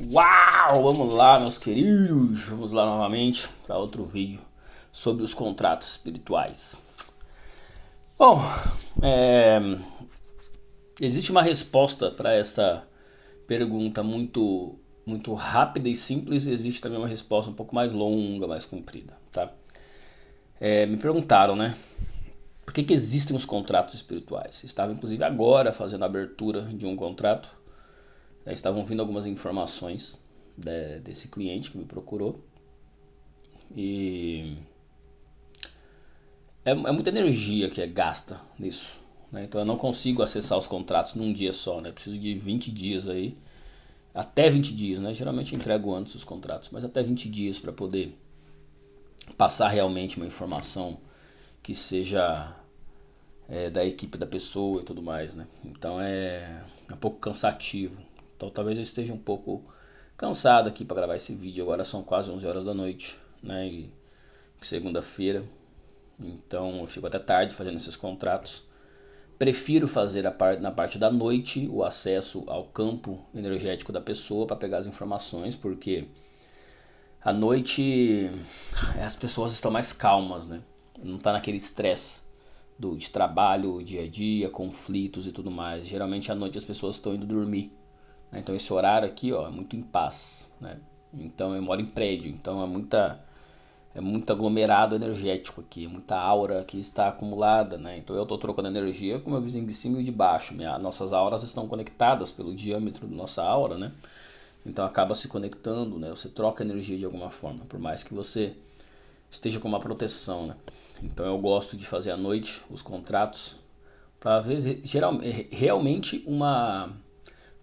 Uau! Vamos lá, meus queridos. Vamos lá novamente para outro vídeo sobre os contratos espirituais. Bom, é, existe uma resposta para esta pergunta muito rápida e simples. E existe também uma resposta um pouco mais longa, mais comprida, tá? Me perguntaram, né? Por que existem os contratos espirituais? Estava inclusive agora fazendo a abertura de um contrato. Estavam vindo algumas informações desse cliente que me procurou. E é muita energia que é gasta nisso, né? Então eu não consigo acessar os contratos num dia só, né? Preciso de 20 dias aí, até 20 dias, né? Geralmente eu entrego antes os contratos, mas até 20 dias para poder passar realmente uma informação que seja da equipe da pessoa e tudo mais, né? Então é um pouco cansativo. Então talvez eu esteja um pouco cansado aqui para gravar esse vídeo. Agora são quase 11 horas da noite, né? E segunda-feira. Então eu fico até tarde fazendo esses contratos. Prefiro fazer na parte da noite o acesso ao campo energético da pessoa para pegar as informações, porque à noite as pessoas estão mais calmas, né? Não está naquele estresse de trabalho, dia a dia, conflitos e tudo mais. Geralmente à noite as pessoas estão indo dormir, né? Então esse horário aqui, ó, é muito em paz, né? Então eu moro em prédio, então é muito aglomerado energético aqui, muita aura que está acumulada, né? Então eu estou trocando energia com o meu vizinho de cima e de baixo. Nossas auras estão conectadas pelo diâmetro da nossa aura, né? Então acaba se conectando, né? Você troca energia de alguma forma, por mais que você esteja com uma proteção, né? Então eu gosto de fazer à noite os contratos para ver realmente uma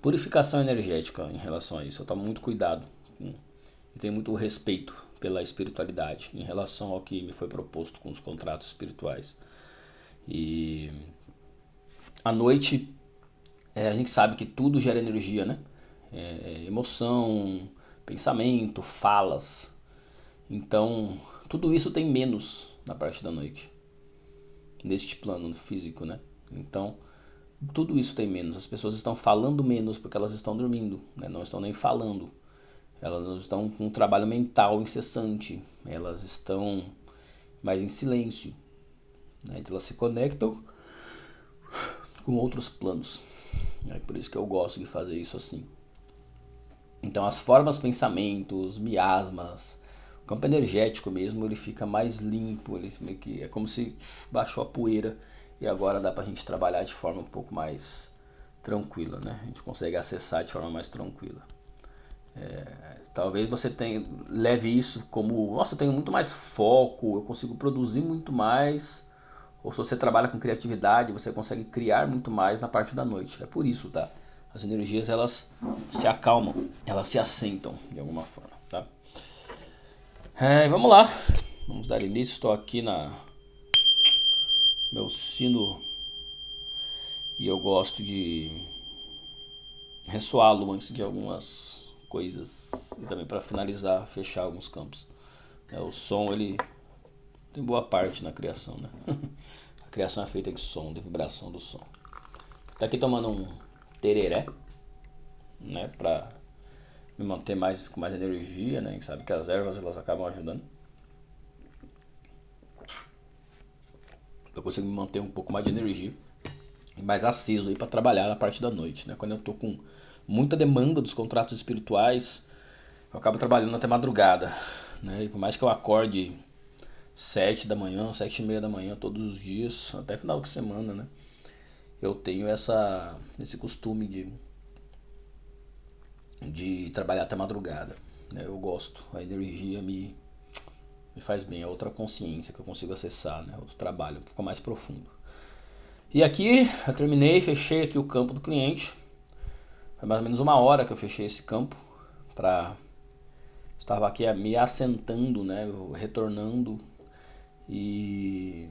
purificação energética em relação a isso. Eu tomo muito cuidado e tenho muito respeito pela espiritualidade em relação ao que me foi proposto com os contratos espirituais. E à noite a gente sabe que tudo gera energia, né? Emoção, pensamento, falas. Então tudo isso tem menos na parte da noite, neste plano físico, né? Então tudo isso tem menos. As pessoas estão falando menos porque elas estão dormindo, né? Não estão nem falando. Elas estão com um trabalho mental incessante. Elas estão mais em silêncio, né? Então elas se conectam com outros planos. É por isso que eu gosto de fazer isso assim. Então as formas, pensamentos, miasmas, o campo energético mesmo, ele fica mais limpo. Ele meio que é como se baixou a poeira e agora dá pra gente trabalhar de forma um pouco mais tranquila, né? A gente consegue acessar de forma mais tranquila. Talvez você leve isso como, nossa, eu tenho muito mais foco, eu consigo produzir muito mais. Ou se você trabalha com criatividade, você consegue criar muito mais na parte da noite. É por isso, tá? As energias, elas se acalmam, elas se assentam de alguma forma, tá? Vamos lá, vamos dar início. Estou aqui na meu sino e eu gosto de ressoá-lo antes de algumas coisas e também para finalizar, fechar alguns campos. O som, ele tem boa parte na criação, né? A criação é feita de som, de vibração do som. Tá aqui tomando um tereré, né, pra me manter com mais energia, né? A gente sabe que as ervas, elas acabam ajudando. Eu consigo me manter um pouco mais de energia e mais aceso aí para trabalhar na parte da noite, né? Quando eu tô com muita demanda dos contratos espirituais, eu acabo trabalhando até madrugada, né? E por mais que eu acorde 7 da manhã, 7 e meia da manhã todos os dias, até final de semana, né? Eu tenho esse costume de trabalhar até madrugada, né? Eu gosto, a energia me faz bem, é outra consciência que eu consigo acessar, né? Outro trabalho, fica mais profundo. E aqui eu terminei, fechei aqui o campo do cliente. Foi mais ou menos uma hora que eu fechei esse campo para estava aqui me assentando, né? Retornando e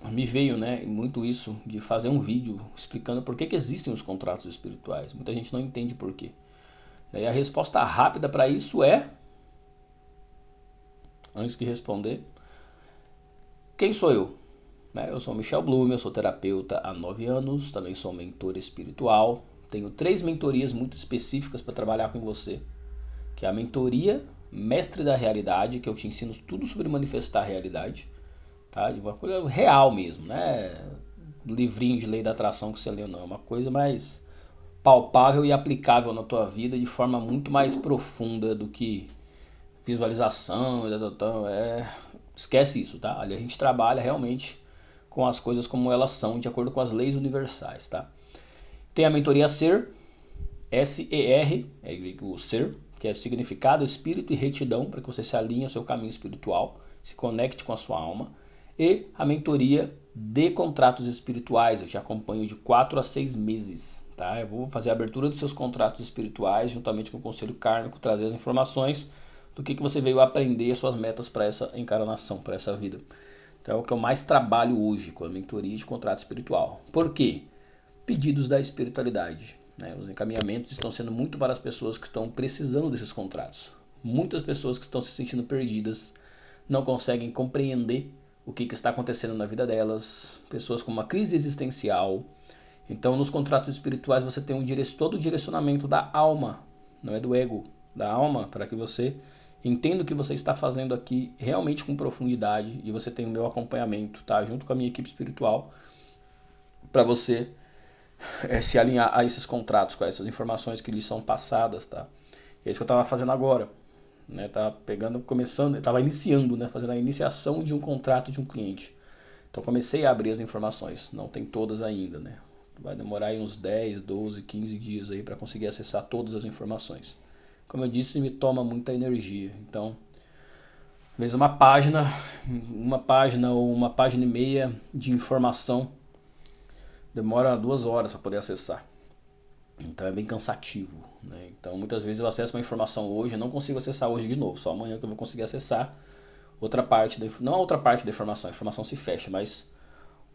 me veio, né, muito isso de fazer um vídeo explicando por que existem os contratos espirituais. Muita gente não entende por quê. E a resposta rápida para isso é, antes de responder, quem sou eu? Eu sou Michel Blume, eu sou terapeuta há 9 anos, também sou mentor espiritual, tenho 3 mentorias muito específicas para trabalhar com você, que é a mentoria Mestre da Realidade, que eu te ensino tudo sobre manifestar a realidade, tá? De uma coisa real mesmo, né? Livrinho de lei da atração que você leu, não, é uma coisa mais palpável e aplicável na tua vida de forma muito mais profunda do que visualização, esquece isso, tá? Ali a gente trabalha realmente com as coisas como elas são, de acordo com as leis universais, tá? Tem a mentoria Ser, S-E-R, é o Ser, que é significado, espírito e retidão, para que você se alinhe ao seu caminho espiritual, se conecte com a sua alma. E a mentoria de contratos espirituais, eu te acompanho de 4 a 6 meses, tá? Eu vou fazer a abertura dos seus contratos espirituais, juntamente com o Conselho Kármico, trazer as informações do que você veio aprender, suas metas para essa encarnação, para essa vida. Então é o que eu mais trabalho hoje, com a mentoria de contrato espiritual. Por quê? Pedidos da espiritualidade. Os encaminhamentos estão sendo muito para as pessoas que estão precisando desses contratos. Muitas pessoas que estão se sentindo perdidas, não conseguem compreender o que está acontecendo na vida delas, pessoas com uma crise existencial. Então, nos contratos espirituais você tem todo o direcionamento da alma, não é do ego, da alma, para que você entenda o que você está fazendo aqui realmente com profundidade, e você tem o meu acompanhamento, tá? Junto com a minha equipe espiritual, para você se alinhar a esses contratos, com essas informações que lhes são passadas, tá? É isso que eu estava fazendo agora, né? Tava estava iniciando, né? Fazendo a iniciação de um contrato de um cliente. Então comecei a abrir as informações, não tem todas ainda, né? Vai demorar aí uns 10, 12, 15 dias aí para conseguir acessar todas as informações. Como eu disse, me toma muita energia. Então, às vezes uma página ou uma página e meia de informação demora 2 horas para poder acessar. Então é bem cansativo, né? Então muitas vezes eu acesso uma informação hoje e não consigo acessar hoje de novo. Só amanhã que eu vou conseguir acessar outra parte, não a outra parte da informação, a informação se fecha, mas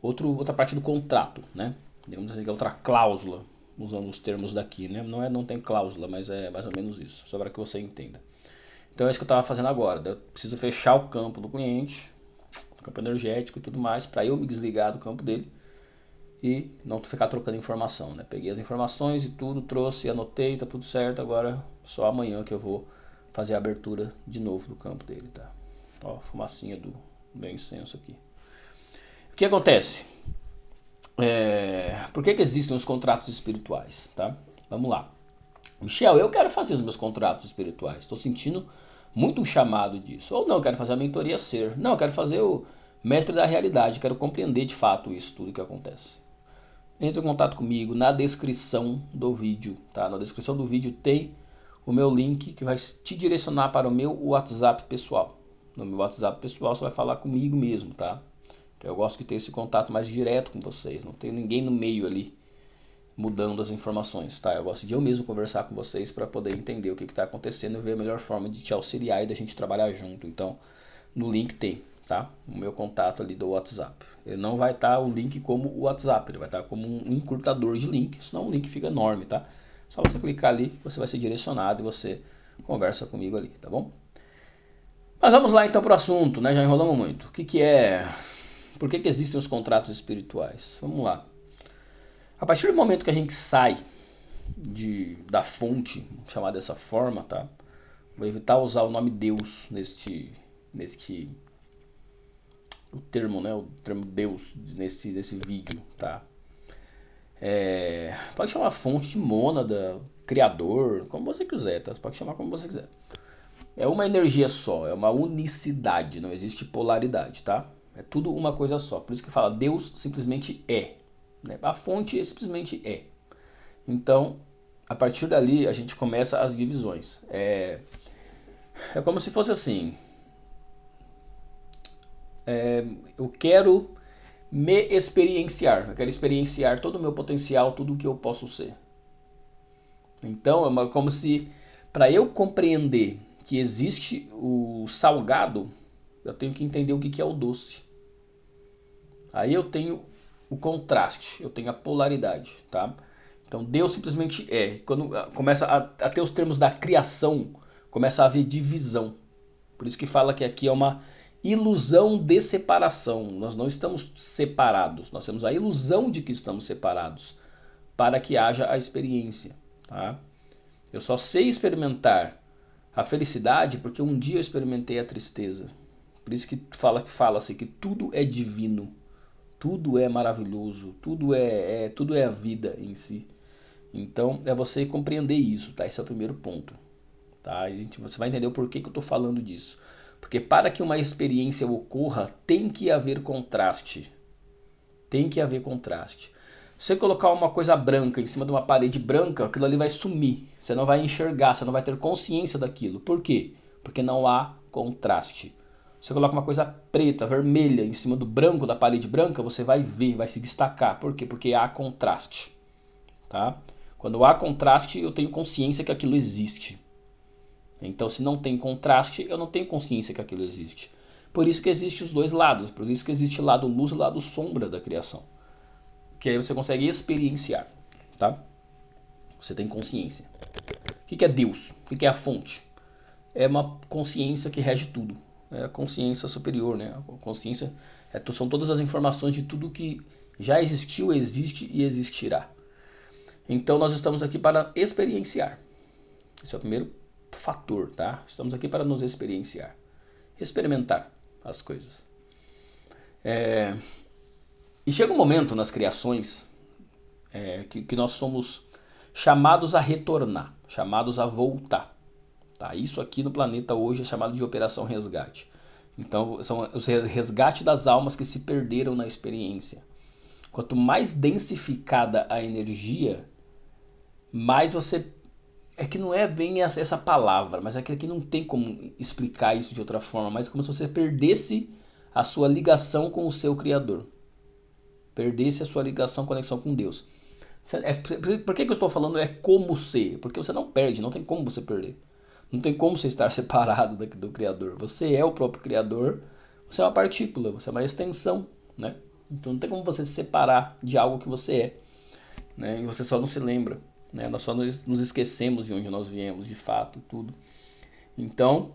outra parte do contrato, né? Digamos assim, que é outra cláusula, usando os termos daqui, né? Não tem cláusula, mas é mais ou menos isso, só para que você entenda. Então é isso que eu estava fazendo agora. Eu preciso fechar o campo do cliente, o campo energético e tudo mais, para eu me desligar do campo dele e não ficar trocando informação, né? Peguei as informações e tudo, trouxe, anotei, tá tudo certo. Agora só amanhã que eu vou fazer a abertura de novo do campo dele, tá? Ó, fumacinha do meu incenso aqui. O que acontece? Por que existem os contratos espirituais, tá? Vamos lá. Michel, eu quero fazer os meus contratos espirituais. Estou sentindo muito um chamado disso. Ou não, eu quero fazer a mentoria Ser. Não, eu quero fazer o Mestre da Realidade. Quero compreender de fato isso tudo que acontece. Entre em contato comigo na descrição do vídeo, tá? Na descrição do vídeo tem o meu link que vai te direcionar para o meu WhatsApp pessoal. No meu WhatsApp pessoal você vai falar comigo mesmo, tá? Então eu gosto de ter esse contato mais direto com vocês. Não tem ninguém no meio ali mudando as informações, tá? Eu gosto de eu mesmo conversar com vocês para poder entender o que está acontecendo e ver a melhor forma de te auxiliar e da gente trabalhar junto. Então, no link tem, tá? O meu contato ali do WhatsApp. Ele não vai estar o link como o WhatsApp, ele vai estar como um encurtador de link, senão o link fica enorme, tá? Só você clicar ali, você vai ser direcionado e você conversa comigo ali, tá bom? Mas vamos lá então para o assunto, né? Já enrolamos muito. O que é? Por que existem os contratos espirituais? Vamos lá. A partir do momento que a gente sai da fonte, chamar dessa forma, tá? Vou evitar usar o nome Deus o termo, né? O termo Deus nesse vídeo, tá? Pode chamar fonte de mônada, criador, como você quiser, tá? Você pode chamar como você quiser. É uma energia só, é uma unicidade, não existe polaridade, tá? É tudo uma coisa só. Por isso que fala Deus simplesmente é. Né? A fonte simplesmente é. Então, a partir dali a gente começa as divisões. É como se fosse assim. Eu quero me experienciar. Eu quero experienciar todo o meu potencial, tudo o que eu posso ser. Então, é como se, para eu compreender que existe o salgado, eu tenho que entender o que é o doce. Aí eu tenho o contraste, eu tenho a polaridade, tá? Então Deus simplesmente é. Quando começa a ter os termos da criação, começa a haver divisão. Por isso que fala que aqui é uma ilusão de separação. Nós não estamos separados, nós temos a ilusão de que estamos separados. para que haja a experiência, tá? Eu só sei experimentar a felicidade porque um dia eu experimentei a tristeza. Por isso que fala-se que tudo é divino, tudo é maravilhoso, tudo é a vida em si. Então é você compreender isso, tá? Esse é o primeiro ponto, tá? Você vai entender o porquê que eu estou falando disso. Porque para que uma experiência ocorra, tem que haver contraste. Tem que haver contraste. Se você colocar uma coisa branca em cima de uma parede branca, aquilo ali vai sumir. Você não vai enxergar, você não vai ter consciência daquilo. Por quê? Porque não há contraste. Você coloca uma coisa preta, vermelha em cima do branco da parede branca, você vai ver, vai se destacar. Por quê? Porque há contraste, tá? Quando há contraste, eu tenho consciência que aquilo existe. Então, se não tem contraste, eu não tenho consciência que aquilo existe. Por isso que existem os dois lados, por isso que existe o lado luz e o lado sombra da criação. Que aí você consegue experienciar, tá? Você tem consciência. O que é Deus? O que é a fonte? É uma consciência que rege tudo. É a consciência superior, né? A consciência são todas as informações de tudo que já existiu, existe e existirá. Então nós estamos aqui para experienciar. Esse é o primeiro fator, tá? Estamos aqui para nos experienciar. Experimentar as coisas. E chega um momento nas criações que nós somos chamados a retornar, chamados a voltar. Tá? Isso aqui no planeta hoje é chamado de operação resgate. Então, são os resgate das almas que se perderam na experiência. Quanto mais densificada a energia, mais você... É que não é bem essa palavra, mas é que aqui não tem como explicar isso de outra forma, mas é como se você perdesse a sua ligação com o seu Criador. Perdesse a sua ligação, conexão com Deus. Por que eu estou falando é como ser? Porque você não perde, não tem como você perder. Não tem como você estar separado do Criador. Você é o próprio Criador, você é uma partícula, você é uma extensão, né? Então não tem como você se separar de algo que você é, né? E você só não se lembra, né? Nós só nos esquecemos de onde nós viemos, de fato, tudo. Então,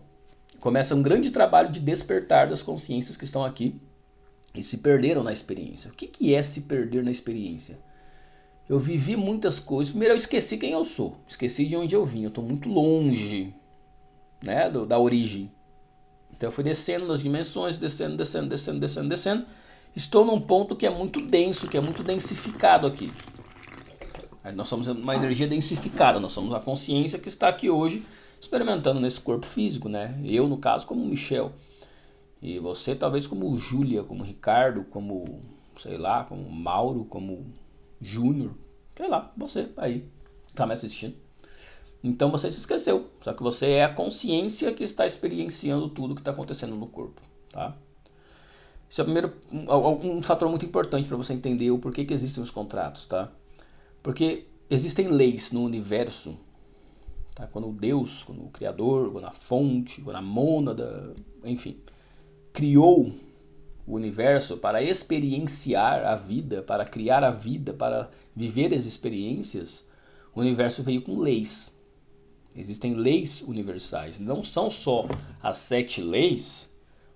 começa um grande trabalho de despertar das consciências que estão aqui e se perderam na experiência. O que é se perder na experiência? Eu vivi muitas coisas. Primeiro eu esqueci quem eu sou, esqueci de onde eu vim, eu estou muito longe, né, da origem. Então eu fui descendo nas dimensões, descendo. Estou num ponto que é muito denso, que é muito densificado aqui. Aí nós somos uma energia densificada, nós somos a consciência que está aqui hoje experimentando nesse corpo físico, né? Eu, no caso, como Michel. E você, talvez, como Júlia, como Ricardo, como, sei lá, como Mauro, como Júnior. Sei lá, você aí, tá me assistindo. Então você se esqueceu, só que você é a consciência que está experienciando tudo que está acontecendo no corpo, tá? Esse é o primeiro, um fator muito importante para você entender o porquê que existem os contratos, tá? Porque existem leis no universo, tá? Quando Deus, quando o Criador, quando a fonte, quando a mônada, enfim, criou o universo para experienciar a vida, para criar a vida, para viver as experiências, o universo veio com leis. Existem leis universais. Não são só as 7 leis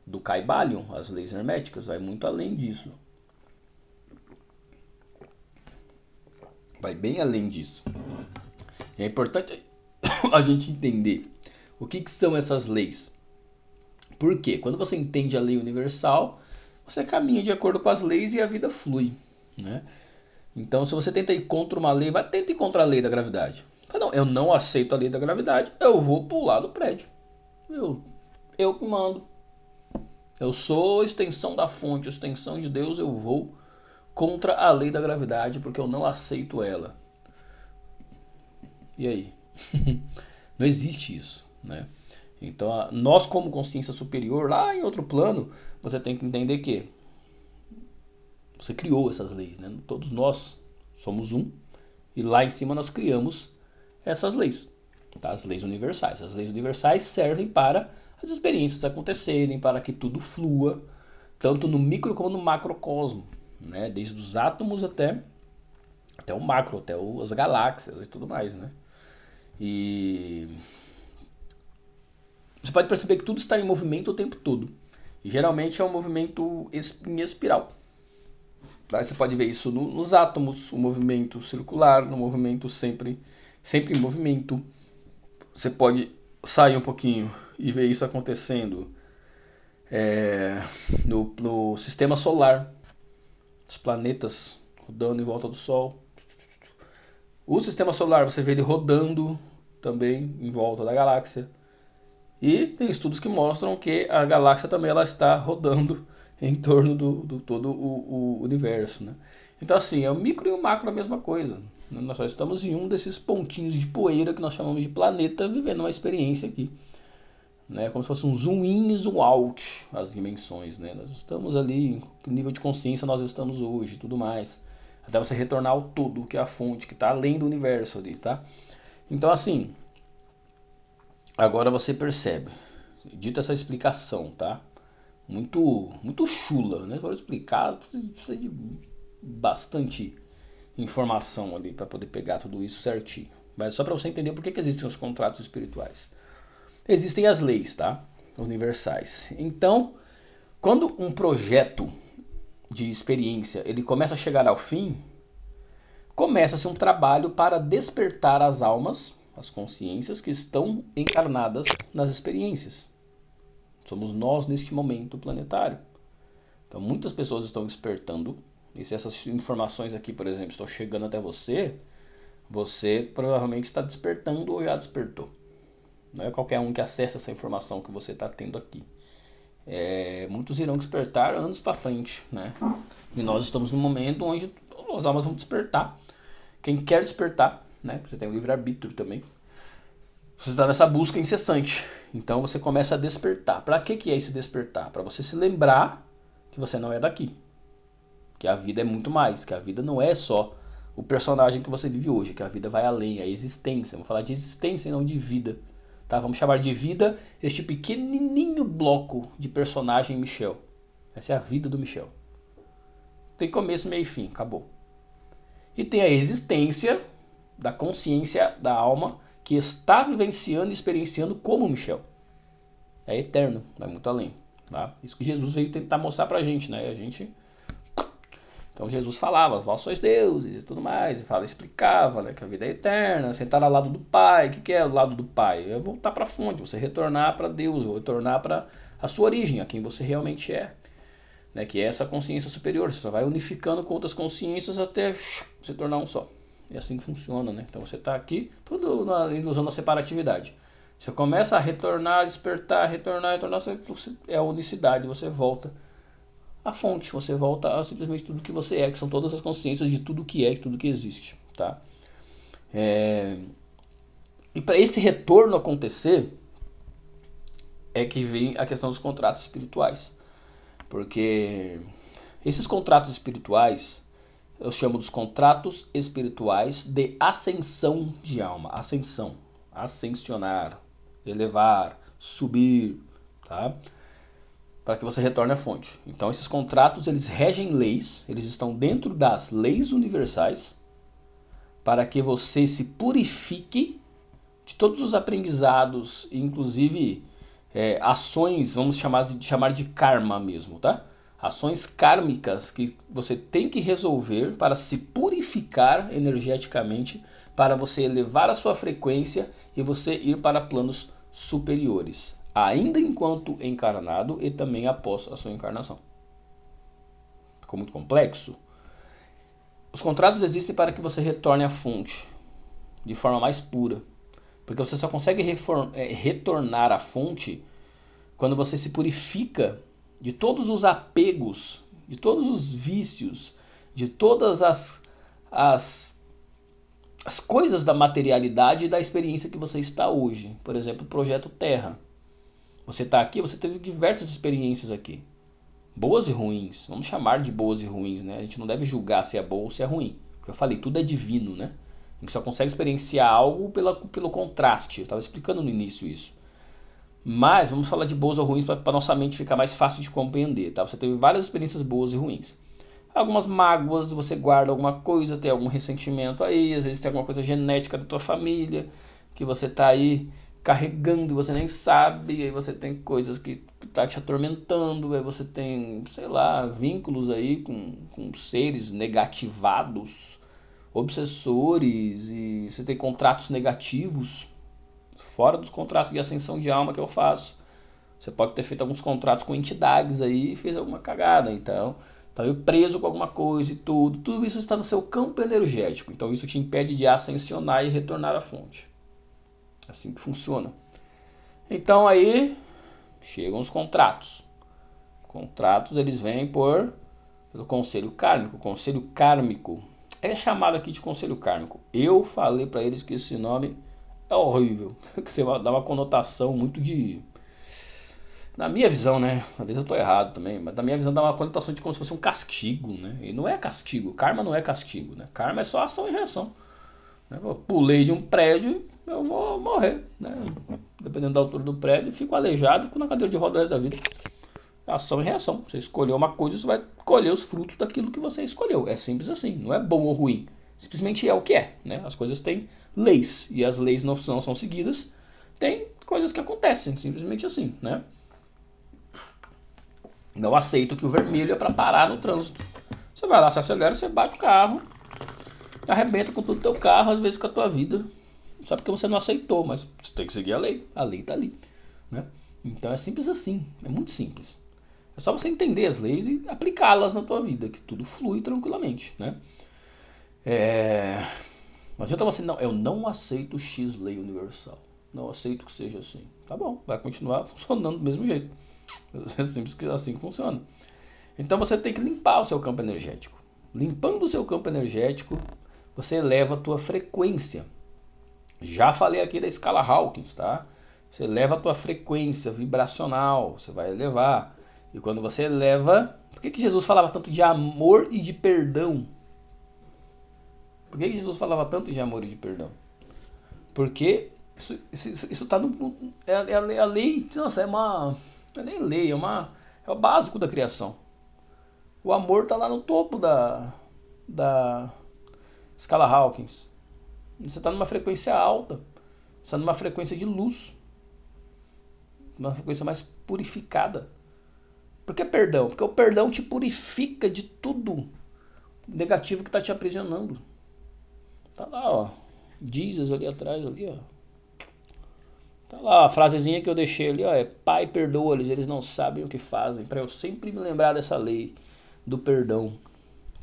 do Kybalion, as leis herméticas, vai muito além disso. Vai bem além disso. É importante a gente entender o que são essas leis. Por quê? Quando você entende a lei universal, você caminha de acordo com as leis e a vida flui, né? Então, se você tenta ir contra uma lei, tenta ir contra a lei da gravidade. Não, eu não aceito a lei da gravidade, eu vou pular do prédio. Eu que mando. Eu sou extensão da fonte, extensão de Deus, eu vou contra a lei da gravidade porque eu não aceito ela. E aí? Não existe isso, né? Então, nós como consciência superior, lá em outro plano, você tem que entender que você criou essas leis, né? Todos nós somos um, e lá em cima nós criamos essas leis, tá? As leis universais. As leis universais servem para as experiências acontecerem, para que tudo flua, tanto no micro como no macrocosmo, né? Desde os átomos até o macro, até as galáxias e tudo mais, né? E você pode perceber que tudo está em movimento o tempo todo. E geralmente é um movimento em espiral. Aí você pode ver isso nos átomos, o movimento circular, no movimento sempre em movimento. Você pode sair um pouquinho e ver isso acontecendo no sistema solar, os planetas rodando em volta do Sol. O sistema solar, você vê ele rodando também em volta da galáxia. E tem estudos que mostram que a galáxia também ela está rodando em torno do todo o universo, né? Então assim, é o micro e o macro a mesma coisa. Nós só estamos em um desses pontinhos de poeira que nós chamamos de planeta, vivendo uma experiência aqui, né? Como se fosse um zoom in e zoom out as dimensões, né? Nós estamos ali, que nível de consciência nós estamos hoje, tudo mais, até você retornar ao todo, que é a fonte, que está além do universo ali, tá? Então assim, agora você percebe, dita essa explicação, tá? Muito chula, né? Para explicar, precisa de bastante informação ali para poder pegar tudo isso certinho. Mas só para você entender por que existem os contratos espirituais. Existem as leis, tá? Universais. Então, quando um projeto de experiência ele começa a chegar ao fim, começa-se um trabalho para despertar as almas, as consciências que estão encarnadas nas experiências. Somos nós neste momento planetário. Então muitas pessoas estão despertando. E se essas informações aqui, por exemplo, estão chegando até você, você provavelmente está despertando ou já despertou. Não é qualquer um que acessa essa informação que você está tendo aqui. Muitos irão despertar anos para frente, né? E nós estamos num momento onde as almas vão despertar. Quem quer despertar, né? Você tem o livre-arbítrio também. Você está nessa busca incessante. Então você começa a despertar. Para que é esse despertar? Para você se lembrar que você não é daqui. Que a vida é muito mais. Que a vida não é só o personagem que você vive hoje. Que a vida vai além, a existência. Vamos falar de existência e não de vida. Tá? Vamos chamar de vida este pequenininho bloco de personagem Michel. Essa é a vida do Michel. Tem começo, meio e fim. Acabou. E tem a existência da consciência da alma que está vivenciando e experienciando como Michel. É eterno, vai muito além. Tá? Isso que Jesus veio tentar mostrar pra gente, né? Então Jesus falava, vós sois deuses e tudo mais, explicava, né, que a vida é eterna, sentar ao lado do Pai. O que é o lado do Pai? É voltar para a fonte, você retornar para Deus, retornar para a sua origem, a quem você realmente é. Né, que é essa consciência superior, você só vai unificando com outras consciências até se tornar um só. E assim funciona, né? Então você está aqui, tudo na ilusão da separatividade. Você começa a retornar, despertar, retornar, é a unicidade, você volta à fonte, você volta a simplesmente tudo que você é, que são todas as consciências de tudo que é e tudo que existe, tá? E para esse retorno acontecer, é que vem a questão dos contratos espirituais. Porque esses contratos espirituais, eu chamo dos contratos espirituais de ascensão de alma. Ascensão, ascensionar, elevar, subir, tá? Para que você retorne à fonte. Então esses contratos, eles regem leis, eles estão dentro das leis universais, para que você se purifique de todos os aprendizados, inclusive ações, vamos chamar de karma mesmo, tá? Ações kármicas que você tem que resolver para se purificar energeticamente, para você elevar a sua frequência e você ir para planos superiores, ainda enquanto encarnado e também após a sua encarnação. Ficou muito complexo? Os contratos existem para que você retorne à fonte de forma mais pura, porque você só consegue retornar à fonte quando você se purifica de todos os apegos, de todos os vícios, de todas as coisas da materialidade e da experiência que você está hoje. Por exemplo, o Projeto Terra. Você está aqui, você teve diversas experiências aqui. Boas e ruins. Vamos chamar de boas e ruins, né? A gente não deve julgar se é bom ou se é ruim. Porque eu falei, tudo é divino, né? A gente só consegue experienciar algo pelo contraste. Eu estava explicando no início isso. Mas vamos falar de boas ou ruins para nossa mente ficar mais fácil de compreender, tá? Você teve várias experiências boas e ruins. Algumas mágoas, você guarda alguma coisa, tem algum ressentimento aí, às vezes tem alguma coisa genética da tua família, que você tá aí carregando e você nem sabe, aí você tem coisas que tá te atormentando, aí você tem, sei lá, vínculos aí com seres negativados, obsessores, e você tem contratos negativos, fora dos contratos de ascensão de alma que eu faço. Você pode ter feito alguns contratos com entidades aí e fez alguma cagada, então tá preso com alguma coisa e tudo isso está no seu campo energético, então isso te impede de ascensionar e retornar à fonte. Assim que funciona. Então aí chegam os contratos. Contratos eles vêm pelo conselho kármico. O conselho kármico é chamado aqui de conselho kármico. Eu falei para eles que esse nome é horrível, que dá uma conotação muito de... Na minha visão, né? Às vezes eu tô errado também, mas na minha visão dá uma conotação de como se fosse um castigo, né? E não é castigo, karma não é castigo, né? Karma é só ação e reação. Eu pulei de um prédio, eu vou morrer, né? Dependendo da altura do prédio, fico aleijado, fico na cadeira de rodas da vida. Ação e reação. Você escolheu uma coisa, você vai colher os frutos daquilo que você escolheu. É simples assim, não é bom ou ruim. Simplesmente é o que é, né? As coisas têm leis, e as leis não são seguidas. Tem coisas que acontecem, simplesmente assim, né? Não aceito que o vermelho é para parar no trânsito. Você vai lá, se acelera, você bate o carro, arrebenta com todo o teu carro, às vezes com a tua vida. Só porque você não aceitou, mas você tem que seguir a lei. A lei tá ali, né? Então é simples assim, é muito simples. É só você entender as leis e aplicá-las na tua vida, que tudo flui tranquilamente, né? Não adianta você, não, eu não aceito X lei universal. Não aceito que seja assim. Tá bom, vai continuar funcionando do mesmo jeito. É simples que assim que funciona. Então você tem que limpar o seu campo energético. Limpando o seu campo energético, você eleva a tua frequência. Já falei aqui da escala Hawkins, tá? Você eleva a tua frequência vibracional, você vai elevar. E quando você eleva... Por que Jesus falava tanto de amor e de perdão? Por que Jesus falava tanto de amor e de perdão? Porque isso tá no... É a lei... Nossa, é uma... Não é nem lei, é o básico da criação. O amor tá lá no topo da escala Hawkins. Você está numa frequência alta. Você está numa frequência de luz. Uma frequência mais purificada. Por que perdão? Porque o perdão te purifica de tudo negativo que está te aprisionando. Tá lá, ó. Jesus ali atrás, ali, ó. Tá lá, a frasezinha que eu deixei ali, ó. É: Pai, perdoa-lhes, eles não sabem o que fazem. Para eu sempre me lembrar dessa lei do perdão.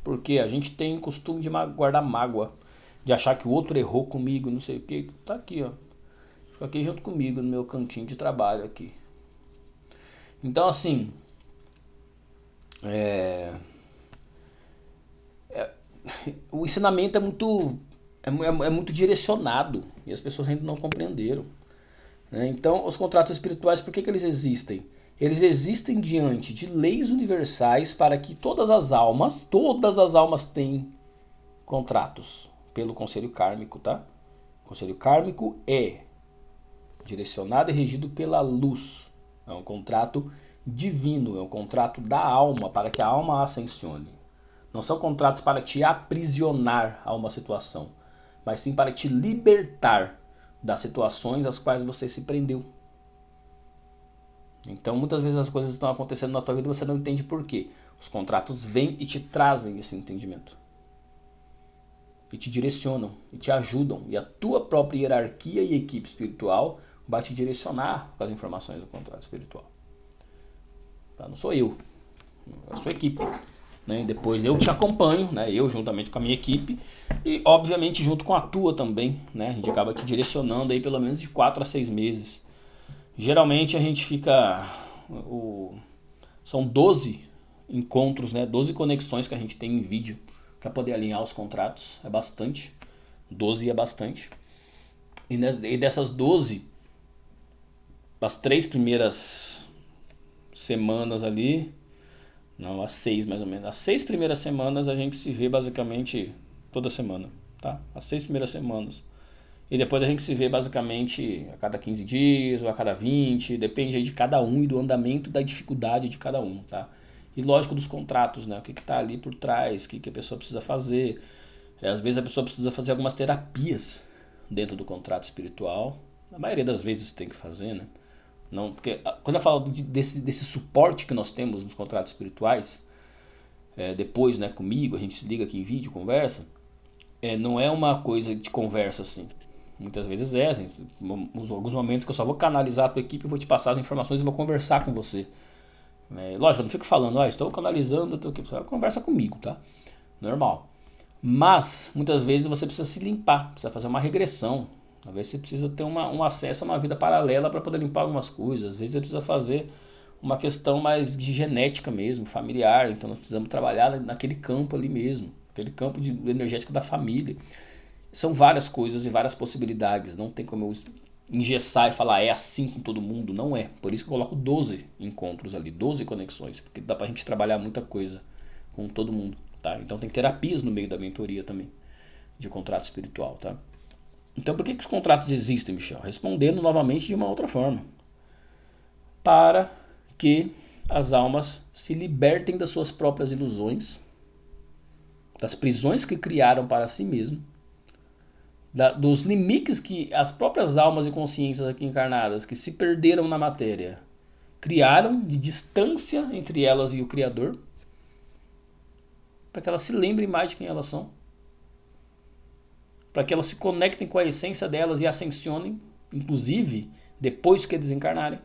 Porque a gente tem costume de guardar mágoa. De achar que o outro errou comigo, não sei o que. Tá aqui, ó. Fica aqui junto comigo no meu cantinho de trabalho aqui. Então, assim, o ensinamento é muito direcionado e as pessoas ainda não compreenderam, né? Então, os contratos espirituais, por que eles existem? Eles existem diante de leis universais para que todas as almas têm contratos pelo conselho kármico, tá? O conselho kármico é direcionado e regido pela luz. É um contrato divino, é um contrato da alma, para que a alma ascensione. Não são contratos para te aprisionar a uma situação, mas sim para te libertar das situações às quais você se prendeu. Então muitas vezes as coisas estão acontecendo na tua vida e você não entende por quê. Os contratos vêm e te trazem esse entendimento. E te direcionam, e te ajudam. E a tua própria hierarquia e equipe espiritual vai te direcionar com as informações do contrato espiritual. Tá? Não sou eu, é a sua equipe. Né? Depois eu te acompanho, né? Eu juntamente com a minha equipe e obviamente junto com a tua também, né? A gente acaba te direcionando aí pelo menos de 4 a 6 meses. Geralmente a gente fica... São 12 encontros, né? 12 conexões que a gente tem em vídeo para poder alinhar os contratos. É bastante. 12 é bastante. E dessas 12, as 3 primeiras semanas ali... Não, as 6 mais ou menos. As 6 primeiras semanas a gente se vê basicamente toda semana, tá? As 6 primeiras semanas. E depois a gente se vê basicamente a cada 15 dias ou a cada 20, depende aí de cada um e do andamento e da dificuldade de cada um, tá? E lógico dos contratos, né? O que tá ali por trás, o que a pessoa precisa fazer. Às vezes a pessoa precisa fazer algumas terapias dentro do contrato espiritual, A maioria das vezes tem que fazer, né? Não, porque quando eu falo desse suporte que nós temos nos contratos espirituais, depois, né, comigo, a gente se liga aqui em vídeo, conversa, não é uma coisa de conversa assim. Muitas vezes assim, alguns momentos que eu só vou canalizar a tua equipe, eu vou te passar as informações e vou conversar com você. Lógico, eu não fico falando, estou canalizando a tua equipe, você conversa comigo, tá? Normal. Mas, muitas vezes você precisa se limpar, precisa fazer uma regressão. Às vezes você precisa ter um acesso a uma vida paralela para poder limpar algumas coisas. Às vezes você precisa fazer uma questão mais de genética mesmo, familiar. Então nós precisamos trabalhar naquele campo ali mesmo, aquele campo energético da família. São várias coisas e várias possibilidades. Não tem como eu engessar e falar é assim com todo mundo. Não é. Por isso que eu coloco 12 encontros ali, 12 conexões. Porque dá pra gente trabalhar muita coisa com todo mundo. Tá? Então tem terapias no meio da mentoria também, de contrato espiritual. Tá? Então por que os contratos existem, Michel? Respondendo novamente de uma outra forma. Para que as almas se libertem das suas próprias ilusões, das prisões que criaram para si mesmo, dos limites que as próprias almas e consciências aqui encarnadas, que se perderam na matéria, criaram de distância entre elas e o Criador, para que elas se lembrem mais de quem elas são, para que elas se conectem com a essência delas e ascensionem, inclusive depois que desencarnarem.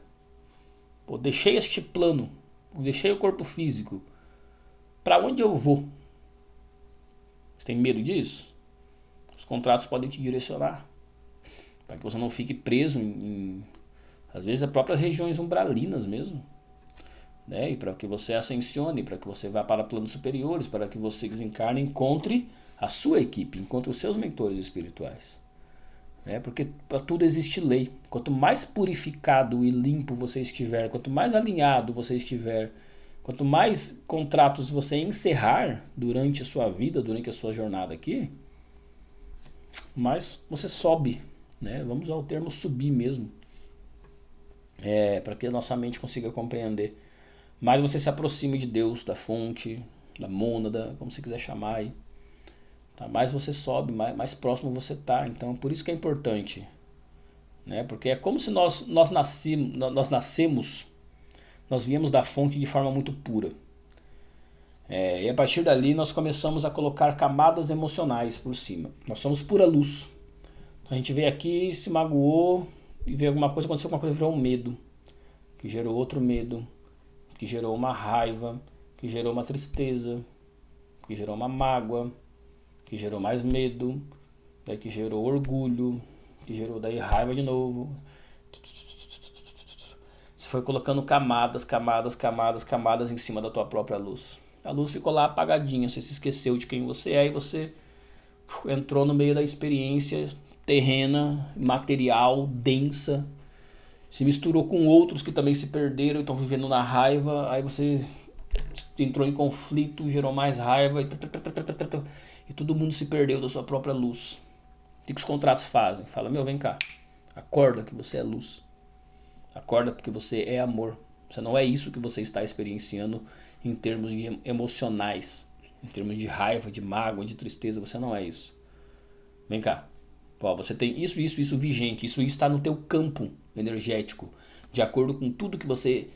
Pô, deixei este plano, deixei o corpo físico, para onde eu vou? Você tem medo disso? Os contratos podem te direcionar, para que você não fique preso às vezes, as próprias regiões umbralinas mesmo. Né? E para que você ascensione, para que você vá para planos superiores, para que você desencarne e encontre a sua equipe, encontre os seus mentores espirituais. Né? Porque para tudo existe lei. Quanto mais purificado e limpo você estiver, quanto mais alinhado você estiver, quanto mais contratos você encerrar durante a sua vida, durante a sua jornada aqui, mais você sobe. Né? Vamos ao termo subir mesmo. Para que a nossa mente consiga compreender. Mais você se aproxima de Deus, da fonte, da mônada, como você quiser chamar aí. Tá? Mais você sobe, mais próximo você está. Então, por isso que é importante. Né? Porque é como se nós nascemos, nós viemos da fonte de forma muito pura. E a partir dali nós começamos a colocar camadas emocionais por cima. Nós somos pura luz. Então, a gente veio aqui, se magoou, e veio alguma coisa, aconteceu alguma coisa, virou um medo, que gerou outro medo, que gerou uma raiva, que gerou uma tristeza, que gerou uma mágoa, que gerou mais medo, daí que gerou orgulho, que gerou daí raiva de novo. Você foi colocando camadas em cima da tua própria luz. A luz ficou lá apagadinha, você se esqueceu de quem você é e você entrou no meio da experiência terrena, material, densa. Se misturou com outros que também se perderam e estão vivendo na raiva, aí você entrou em conflito, gerou mais raiva e todo mundo se perdeu da sua própria luz. O que os contratos fazem? Fala, vem cá, acorda que você é luz, acorda porque você é amor, você não é isso que você está experienciando em termos de emocionais, em termos de raiva, de mágoa, de tristeza, você não é isso. Vem cá, você tem isso vigente, isso está no teu campo energético, de acordo com tudo que você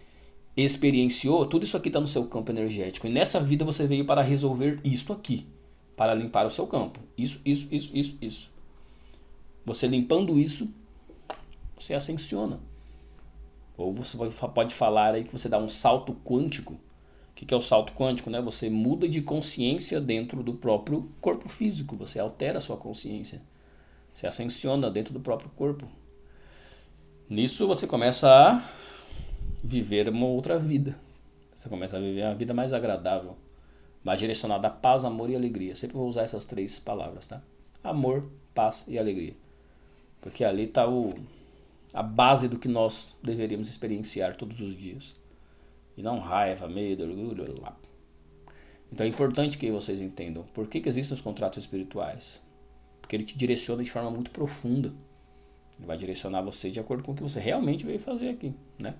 experienciou, tudo isso aqui está no seu campo energético. E nessa vida você veio para resolver isto aqui, para limpar o seu campo. Isso. Você limpando isso, você ascensiona. Ou você pode falar aí que você dá um salto quântico. O que é o salto quântico? Né? Você muda de consciência dentro do próprio corpo físico, você altera a sua consciência. Você ascensiona dentro do próprio corpo. Nisso você começa a viver uma outra vida. Você começa a viver uma vida mais agradável, mais direcionada a paz, amor e alegria. Sempre vou usar essas 3 palavras, tá? Amor, paz e alegria. Porque ali está a base do que nós deveríamos experienciar todos os dias. E não raiva, medo, orgulho. Então é importante que vocês entendam por que existem os contratos espirituais. Porque ele te direciona de forma muito profunda. Ele vai direcionar você de acordo com o que você realmente veio fazer aqui, né?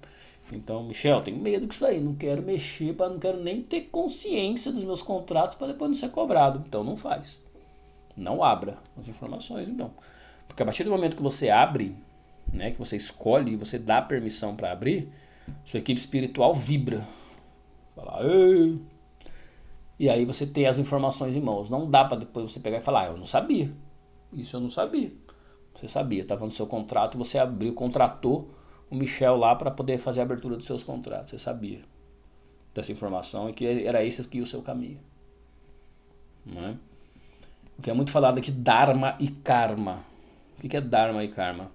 Então, Michel, tenho medo disso aí, não quero mexer, não quero nem ter consciência dos meus contratos para depois não ser cobrado. Então não faz. Não abra as informações, então. Porque a partir do momento que você abre, né, que você escolhe e você dá permissão para abrir, sua equipe espiritual vibra. Fala, ei. E aí você tem as informações em mãos. Não dá para depois você pegar e falar, eu não sabia. Isso eu não sabia. Você sabia, estava no seu contrato, você abriu, contratou o Michel lá para poder fazer a abertura dos seus contratos. Você sabia dessa informação e que era esse aqui o seu caminho. Não é? O que é muito falado aqui, Dharma e Karma. O que é Dharma e Karma?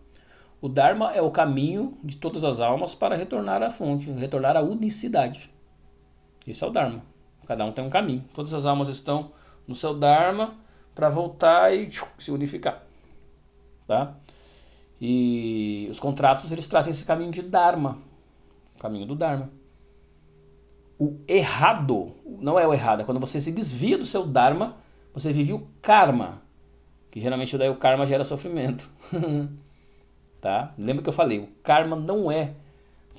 O Dharma é o caminho de todas as almas para retornar à fonte, retornar à unicidade. Esse é o Dharma. Cada um tem um caminho. Todas as almas estão no seu Dharma para voltar e se unificar. Tá? E os contratos eles trazem esse caminho de Dharma. O caminho do Dharma. O errado, não é o errado, é quando você se desvia do seu Dharma, você vive o Karma. Que geralmente daí o Karma gera sofrimento. Tá? Lembra que eu falei, o Karma não é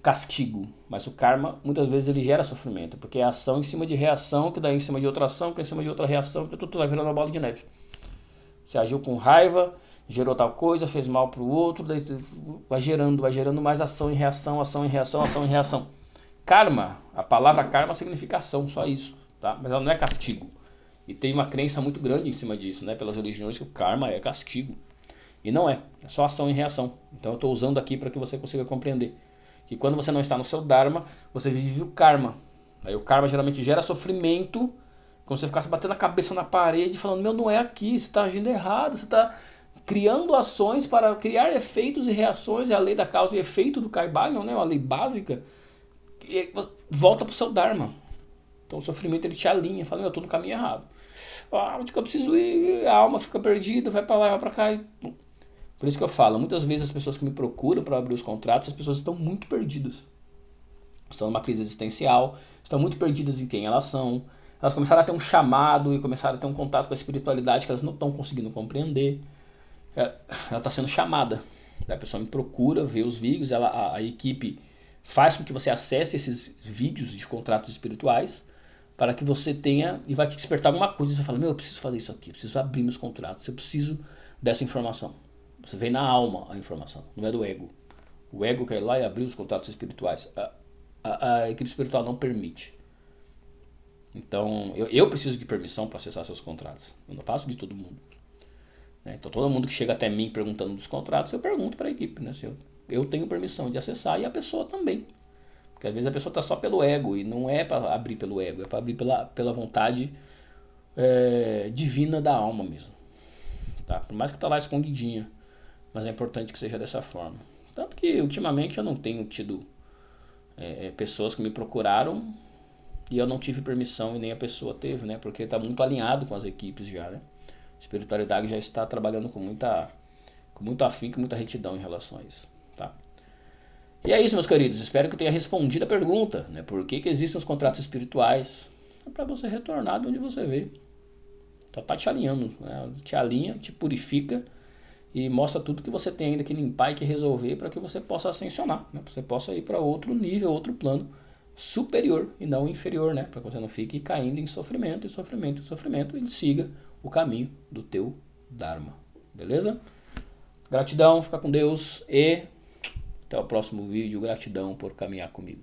castigo, mas o Karma muitas vezes ele gera sofrimento, porque é ação em cima de reação, que daí em cima de outra ação, que é em cima de outra reação, que tudo vai virando uma bola de neve. Você agiu com raiva, gerou tal coisa, fez mal pro outro, daí vai gerando mais ação em reação, ação em reação, ação em reação. Karma, a palavra karma significa ação, só isso, tá? Mas ela não é castigo. E tem uma crença muito grande em cima disso, né? Pelas religiões que o karma é castigo. E não é, é só ação em reação. Então eu estou usando aqui para que você consiga compreender que quando você não está no seu Dharma, você vive o karma. Aí o karma geralmente gera sofrimento, como se você ficasse batendo a cabeça na parede, falando, meu, não é aqui, você está agindo errado, você está criando ações para criar efeitos e reações, é a lei da causa e efeito do Kaivalya, né? Uma lei básica, e volta para o seu Dharma. Então o sofrimento ele te alinha, fala, eu estou no caminho errado. Onde que eu preciso ir? A alma fica perdida, vai para lá, vai para cá. Por isso que eu falo, muitas vezes as pessoas que me procuram para abrir os contratos, as pessoas estão muito perdidas. Estão numa crise existencial, estão muito perdidas em quem elas são. Elas começaram a ter um chamado e começaram a ter um contato com a espiritualidade que elas não estão conseguindo compreender. Ela está sendo chamada. A pessoa me procura, vê os vídeos, a equipe faz com que você acesse esses vídeos de contratos espirituais para que você tenha e vai te despertar alguma coisa. Você fala, meu, eu preciso fazer isso aqui, eu preciso abrir meus contratos, eu preciso dessa informação. Você vem na alma a informação, não é do ego. O ego quer ir lá e abrir os contratos espirituais. A equipe espiritual não permite. Então, eu preciso de permissão para acessar seus contratos. Eu não faço de todo mundo. Então, todo mundo que chega até mim perguntando dos contratos, eu pergunto para a equipe. Né? Se eu tenho permissão de acessar e a pessoa também. Porque às vezes a pessoa está só pelo ego e não é para abrir pelo ego, é para abrir pela vontade divina da alma mesmo. Tá? Por mais que está lá escondidinha. Mas é importante que seja dessa forma. Tanto que ultimamente eu não tenho tido pessoas que me procuraram e eu não tive permissão e nem a pessoa teve, né? Porque está muito alinhado com as equipes já, né? A espiritualidade já está trabalhando com muito afinco e muita retidão em relação a isso, tá? E é isso, meus queridos. Espero que eu tenha respondido a pergunta, né? Por que existem os contratos espirituais? É para você retornar de onde você veio. Então tá te alinhando, né? Te alinha, te purifica e mostra tudo que você tem ainda que limpar e que resolver para que você possa ascensionar, né? Você possa ir para outro nível, outro plano superior e não inferior, né? Para que você não fique caindo em sofrimento, e siga o caminho do teu Dharma. Beleza? Gratidão, fica com Deus e até o próximo vídeo. Gratidão por caminhar comigo.